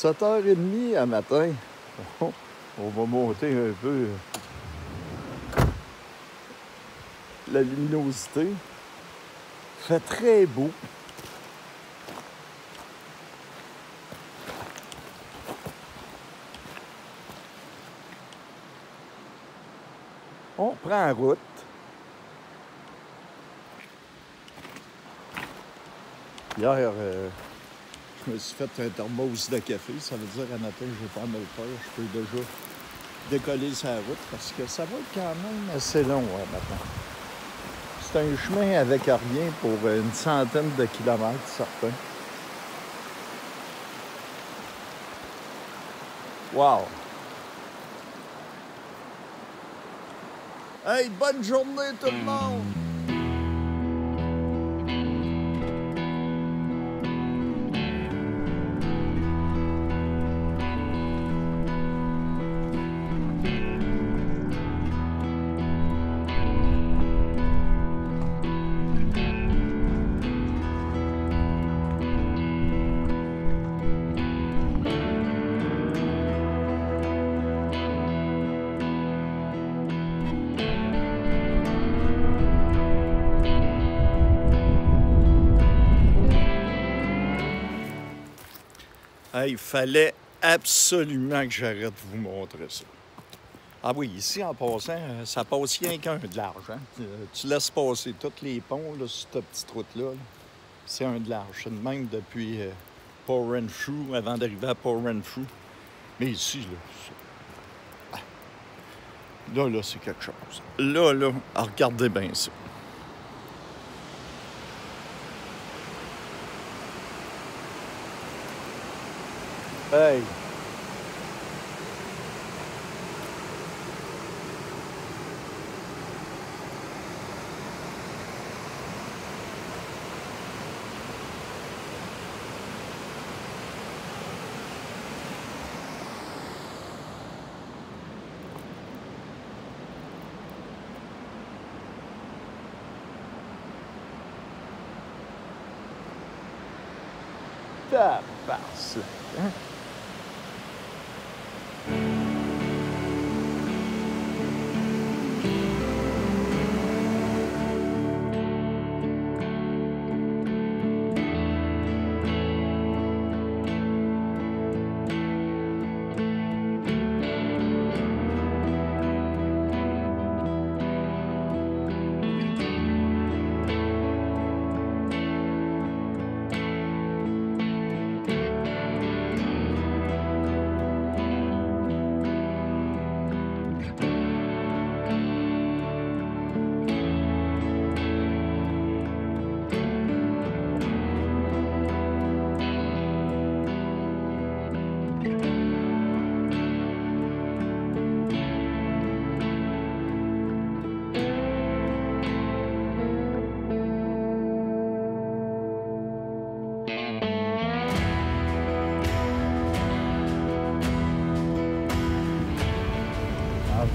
7h30 à matin. On va monter un peu la luminosité. Il fait très beau. On prend la route. Hier, je me suis fait un thermos de café. Ça veut dire à matin, je vais pas me le faire. Je peux déjà décoller sa route parce que ça va être quand même assez long matin. C'est un chemin avec rien pour une centaine de kilomètres, certains. Wow! Hey, bonne journée tout le monde! Il fallait absolument que j'arrête de vous montrer ça. Ah oui, ici, en passant, ça passe rien qu'un de large. Hein? Tu laisses passer tous les ponts là, sur cette petite route-là. Là. C'est un de large. C'est de même depuis Port Renfrew, avant d'arriver à Port Renfrew. Mais ici, là, là, c'est quelque chose. Là, regardez bien ça. Hey! Tabarnak, hein?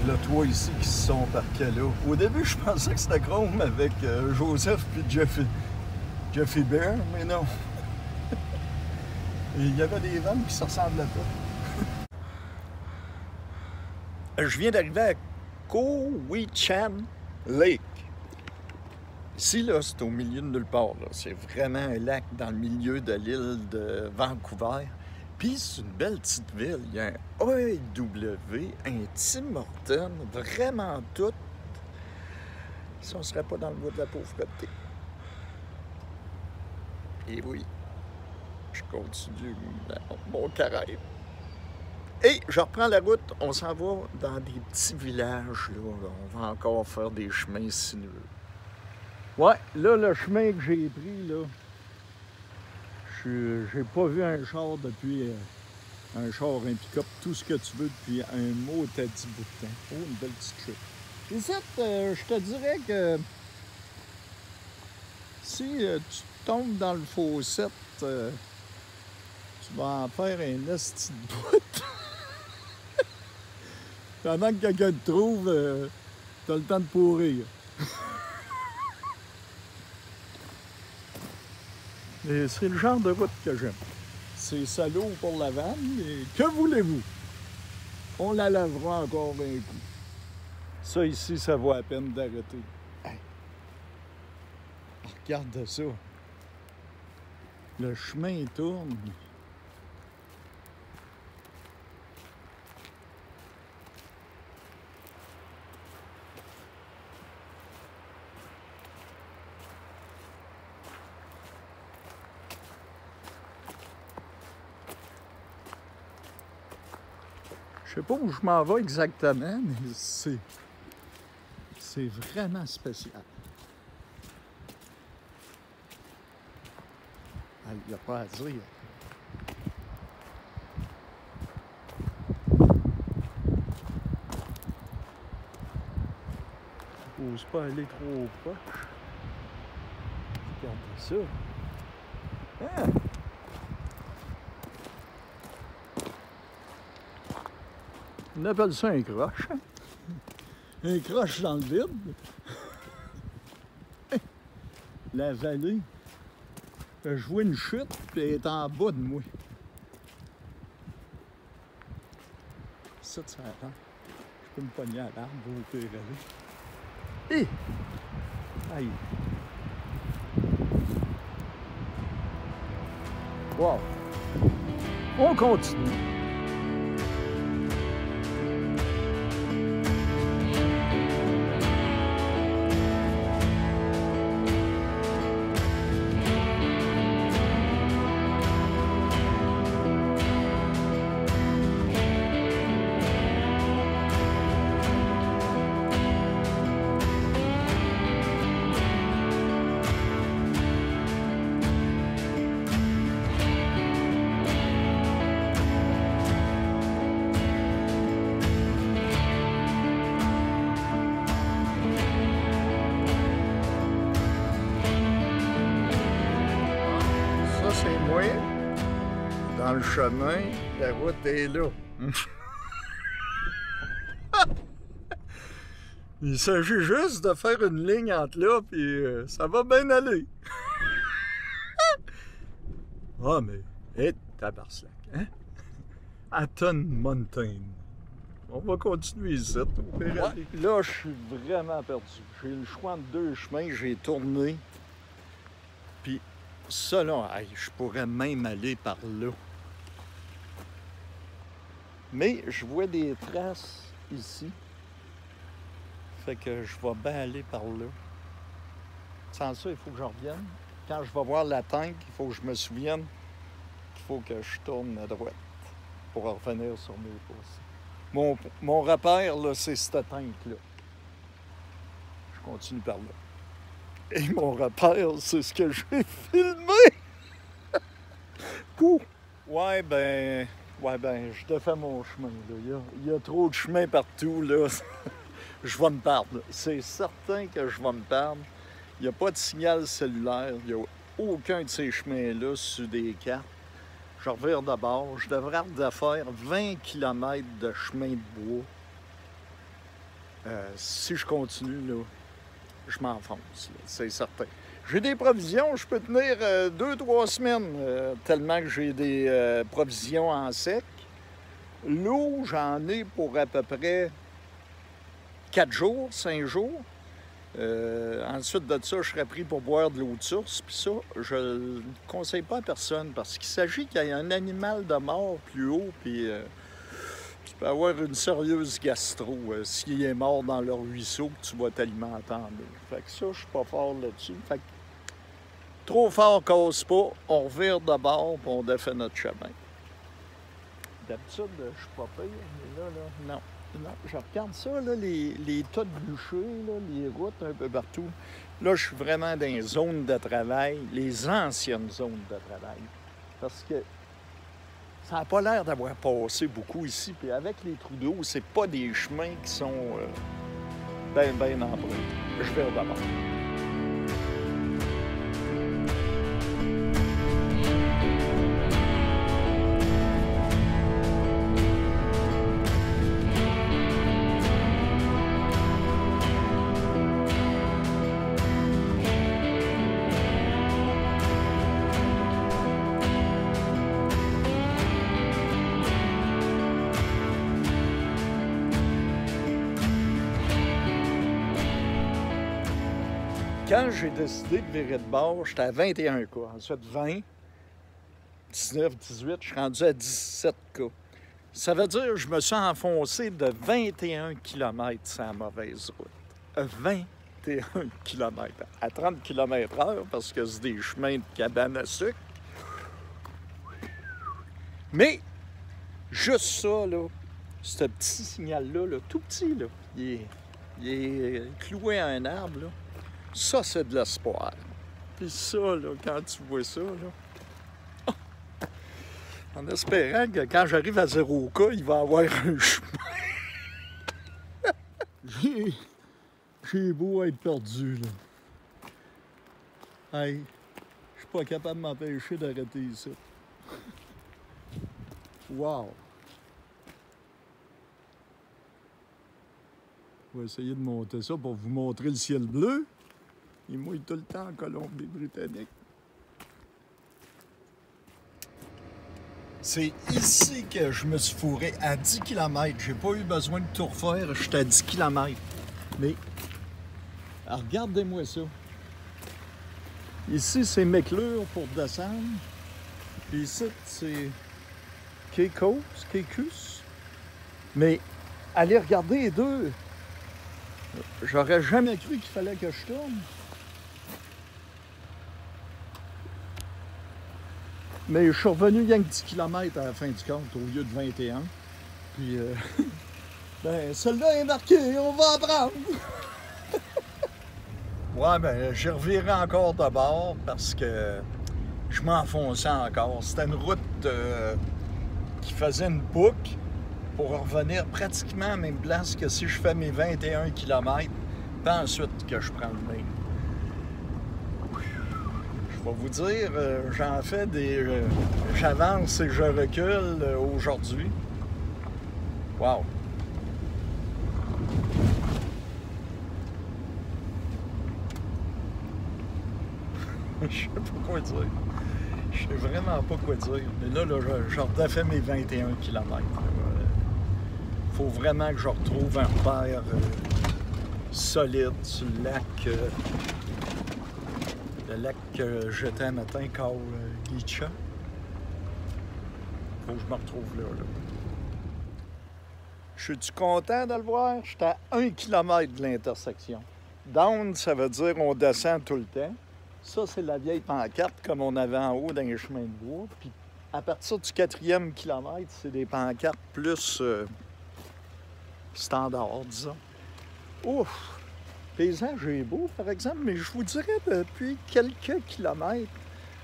Là, toi ici qui se sont parqués là. Au début, je pensais que c'était Chrome avec Joseph puis Jeffy Bear, mais non. Et il y avait des vannes qui se ressemblaient pas. Je viens d'arriver à Cowichan Lake. Ici, là, c'est au milieu de nulle part. C'est vraiment un lac dans le milieu de l'île de Vancouver. Puis c'est une belle petite ville. Il y a un AEW, un Tim Hortons, vraiment tout. Si on ne serait pas dans le bois de la pauvreté. Et oui, je continue mon carême. Et je reprends la route. On s'en va dans des petits villages. Là. On va encore faire des chemins sinueux. Ouais, là, le chemin que j'ai pris, là, j'ai pas vu un char depuis un char, un pick-up, tout ce que tu veux depuis un mot t'as dit bout de temps. Oh, une belle petite chute. Ici, je te dirais que si tu tombes dans le fossette, tu vas en faire un esti de bout. Pendant que quelqu'un te trouve, t'as le temps de pourrir. Et c'est le genre de route que j'aime. C'est salaud pour la vanne, mais que voulez-vous? On la lavera encore un coup. Ça ici, ça vaut la peine d'arrêter. Hey. Regarde ça. Le chemin tourne. Je sais pas où je m'en vais exactement, mais c'est vraiment spécial. Il n'y a pas à dire. Je n'ose pas aller trop proche. Regardez ça. Ah! On appelle ça un croche. Un croche dans le vide. La vallée. Je vois une chute, puis elle est en bas de moi. Ça attend. Je peux me pogner à l'arbre, au pire aller. Hé! Aïe! Wow! On continue. C'est moi, dans le chemin, la route est là. Il s'agit juste de faire une ligne entre là, puis ça va bien aller. Ah, mais, hé, tabarnak, hein? Aton Mountain. On va continuer ici. Ouais, là, je suis vraiment perdu. J'ai le choix entre deux chemins, j'ai tourné. Puis ça, là, hey, je pourrais même aller par là. Mais je vois des traces ici. Fait que je vais bien aller par là. Sans ça, il faut que je revienne. Quand je vais voir la tank, il faut que je me souvienne qu'il faut que je tourne à droite pour revenir sur mes pas. Mon repère, là, c'est cette tank-là. Je continue par là. Et mon repère, c'est ce que j'ai filmé! Pouh! Ouais, ben, je défais mon chemin, là. Il y a trop de chemins partout, là. Je vais me perdre. C'est certain que je vais me perdre. Il n'y a pas de signal cellulaire. Il n'y a aucun de ces chemins-là sur des cartes. Je revire de bord. Je devrais faire 20 km de chemin de bois. Si je continue, là, je m'enfonce, c'est certain. J'ai des provisions, je peux tenir 2-3 semaines, tellement que j'ai des provisions en sec. L'eau, j'en ai pour à peu près 4 jours, 5 jours. Ensuite de ça, je serais pris pour boire de l'eau de source. Puis ça, je ne le conseille pas à personne parce qu'il s'agit qu'il y ait un animal de mort plus haut, puis tu peux avoir une sérieuse gastro s'il est mort dans le ruisseau que tu vas t'alimenter en eau. Fait que ça, je suis pas fort là-dessus. Fait que trop fort, casse pas, on revire de bord et on défait notre chemin. D'habitude, je suis pas pire, mais là, non. Non, je regarde ça, là, les tas de bûchers, là, les routes un peu partout. Là, je suis vraiment dans les zones de travail, les anciennes zones de travail. Parce que ça n'a pas l'air d'avoir passé beaucoup ici. Puis avec les trous d'eau, c'est pas des chemins qui sont bien empruntés. Je vais d'abord. quand j'ai décidé de virer de bord, j'étais à 21 cas. Ensuite, 20, 19, 18, je suis rendu à 17 cas. Ça veut dire que je me suis enfoncé de 21 km sur la mauvaise route. 21 km. À 30 km/h, parce que c'est des chemins de cabane à sucre. Mais, juste ça, là, ce petit signal-là, là, tout petit, là, il est cloué à un arbre, là. Ça, c'est de l'espoir. Puis ça, là, quand tu vois ça, là, en espérant que quand j'arrive à 0 cas, il va y avoir un chemin. J'ai beau être perdu, là. Hey, je suis pas capable de m'empêcher d'arrêter ici. Wow! Je vais essayer de monter ça pour vous montrer le ciel bleu. Il mouille tout le temps en Colombie-Britannique. C'est ici que je me suis fourré à 10 km. J'ai pas eu besoin de tout refaire, j'étais à 10 km. Mais, regardez-moi ça. Ici, c'est McClure pour descendre. Puis ici, c'est Caicos. Mais, allez regarder les deux. J'aurais jamais cru qu'il fallait que je tourne. Mais je suis revenu rien que 10 km à la fin du compte, au lieu de 21. Puis, ben, celle-là est marquée, on va apprendre! Ouais, ben, j'ai reviré encore de bord parce que je m'enfonçais encore. C'était une route qui faisait une boucle pour revenir pratiquement à la même place que si je fais mes 21 km, puis ensuite que je prends le main. Je vais vous dire, j'en fais des... j'avance et je recule aujourd'hui. Wow! Je sais pas quoi dire. Je sais vraiment pas quoi dire. Mais là je redéfais mes 21 km. Faut vraiment que je retrouve un repère solide sur le lac. Le lac que j'étais un matin, Kaolicha. Faut que je me retrouve là. Je suis content de le voir. J'étais à 1 km de l'intersection. Down, ça veut dire on descend tout le temps. Ça, c'est la vieille pancarte comme on avait en haut dans les chemins de bois. Puis à partir du 4e kilomètre, c'est des pancartes plus standard, disons. Ouf! Le paysage est beau, par exemple, mais je vous dirais, depuis quelques kilomètres,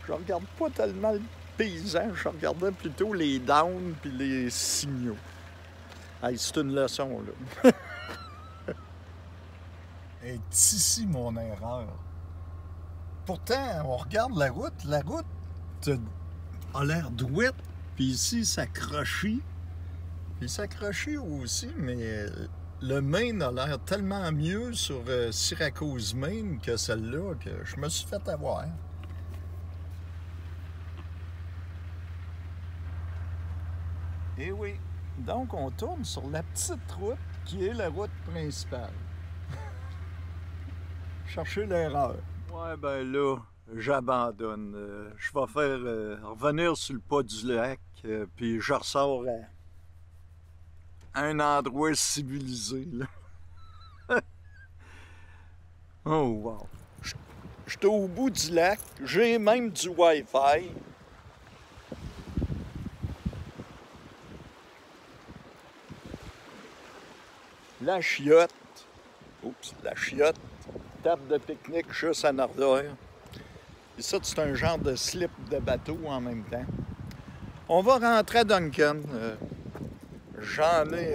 je regarde pas tellement le paysage, je regardais plutôt les downs puis les signaux. Hey, c'est une leçon, là. Et ici mon erreur. Pourtant, on regarde la route a l'air douette, puis ici, ça crochit. Puis ça crochit aussi, mais le Maine a l'air tellement mieux sur Syracuse, Maine, que celle-là, que je me suis fait avoir. Et oui, donc on tourne sur la petite route qui est la route principale. Chercher l'erreur. Ouais, ben là, j'abandonne. Je vais faire revenir sur le pas du lac, puis je ressors à un endroit civilisé, là. Oh, wow! J'étais au bout du lac, j'ai même du Wi-Fi. La chiotte. Oups, la chiotte. Table de pique-nique juste en arrière. Et ça, c'est un genre de slip de bateau en même temps. On va rentrer à Duncan. J'en ai...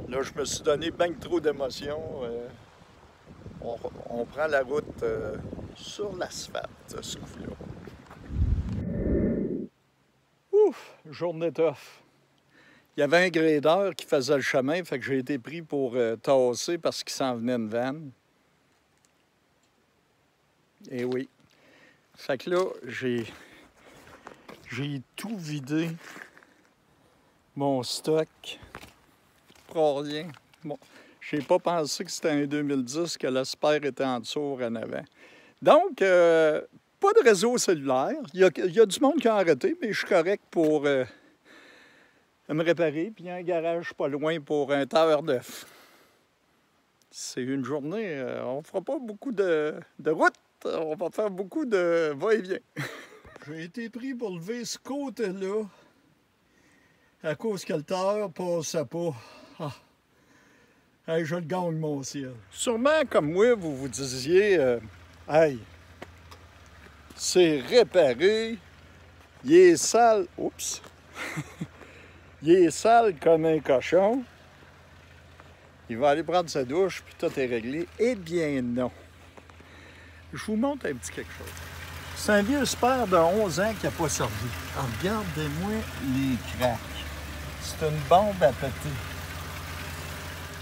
Là, je me suis donné bien trop d'émotions. On prend la route sur l'asphalte, ce coup-là. Ouf! Journée tough. Il y avait un gradeur qui faisait le chemin, fait que j'ai été pris pour tasser parce qu'il s'en venait une vanne. Et oui. Fait que là, j'ai tout vidé mon stock pour rien. Bon, J'ai pas pensé que c'était un 2010, que le spare était en dessous en avant. Donc, pas de réseau cellulaire. Il y a du monde qui a arrêté, mais je suis correct pour me réparer. Puis il y a un garage pas loin pour un tailleur neuf. C'est une journée, on fera pas beaucoup de route. On va faire beaucoup de va-et-vient. J'ai été pris pour lever ce côté-là à cause que le tailleur passait pas. Ah. Hey, je le gagne, mon ciel. Sûrement, comme moi, vous vous disiez, hey, c'est réparé, il est sale. Oups! Il est sale comme un cochon. Il va aller prendre sa douche, puis tout est réglé. Eh bien, non. Je vous montre un petit quelque chose. C'est un vieux spare de 11 ans qui n'a pas servi. Alors, regardez-moi les craques. C'est une bombe à péter.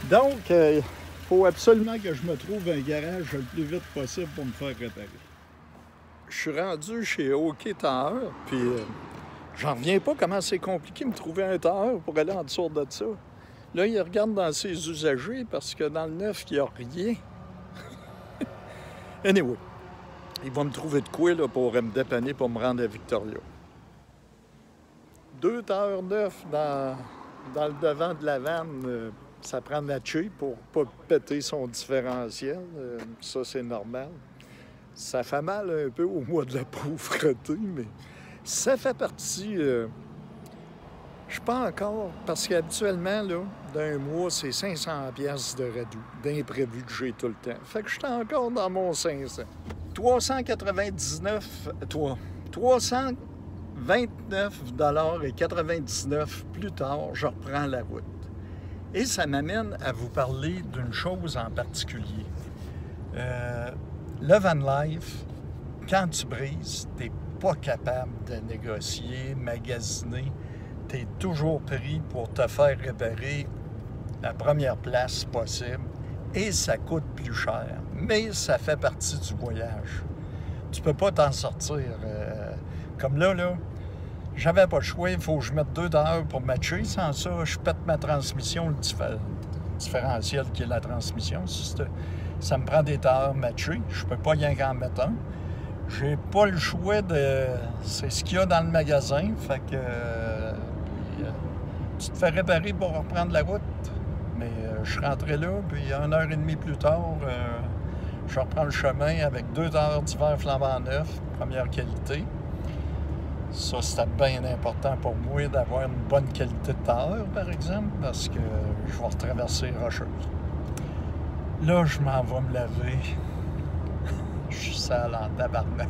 Donc, il faut absolument que je me trouve un garage le plus vite possible pour me faire réparer. Je suis rendu chez OK Tailleur, puis j'en reviens pas comment c'est compliqué de me trouver un tailleur pour aller en dessous de ça. Là, il regarde dans ses usagers parce que dans le neuf, il n'y a rien. Anyway, il va me trouver de quoi là, pour me dépanner pour me rendre à Victoria. 2 tailleurs neufs dans le devant de la vanne, ça prend matché pour ne pas péter son différentiel. Ça, c'est normal. Ça fait mal un peu au mois de la pauvreté, mais ça fait partie... Je suis pas encore, parce qu'habituellement, là, d'un mois, c'est 500 pièces de radoux, d'imprévu que j'ai tout le temps. Fait que je suis encore dans mon 500. 329,99 plus tard, je reprends la route. Et ça m'amène à vous parler d'une chose en particulier. Le van life, quand tu brises, tu n'es pas capable de négocier, magasiner. Tu es toujours pris pour te faire réparer la première place possible et ça coûte plus cher. Mais ça fait partie du voyage. Tu peux pas t'en sortir. Comme là, j'avais pas le choix. Il faut que je mette 2 heures pour matcher. Sans ça, je pète ma transmission, le différentiel qui est la transmission. Ça me prend des heures matchées. Je peux pas rien qu'en mettre un. J'ai pas le choix de... C'est ce qu'il y a dans le magasin. Fait que... tu te fais réparer pour reprendre la route. Mais je suis rentré là, puis 1h30 plus tard, je reprends le chemin avec 2 heures d'hiver flambant neuf, première qualité. Ça, c'était bien important pour moi d'avoir une bonne qualité de tailleur, par exemple, parce que je vais retraverser Rocheuse. Là, je m'en vais me laver. Je suis sale en tabarnak.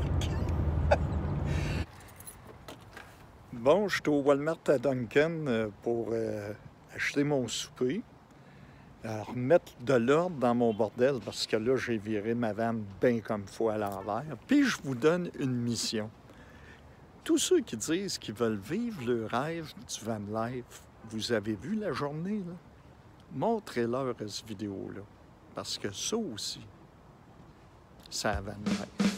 Bon, je suis au Walmart à Duncan pour acheter mon souper. Remettre de l'ordre dans mon bordel parce que là, j'ai viré ma vanne bien comme il faut à l'envers. Puis je vous donne une mission. Tous ceux qui disent qu'ils veulent vivre le rêve du van life, vous avez vu la journée, là? Montrez-leur cette vidéo-là. Parce que ça aussi, c'est un van life.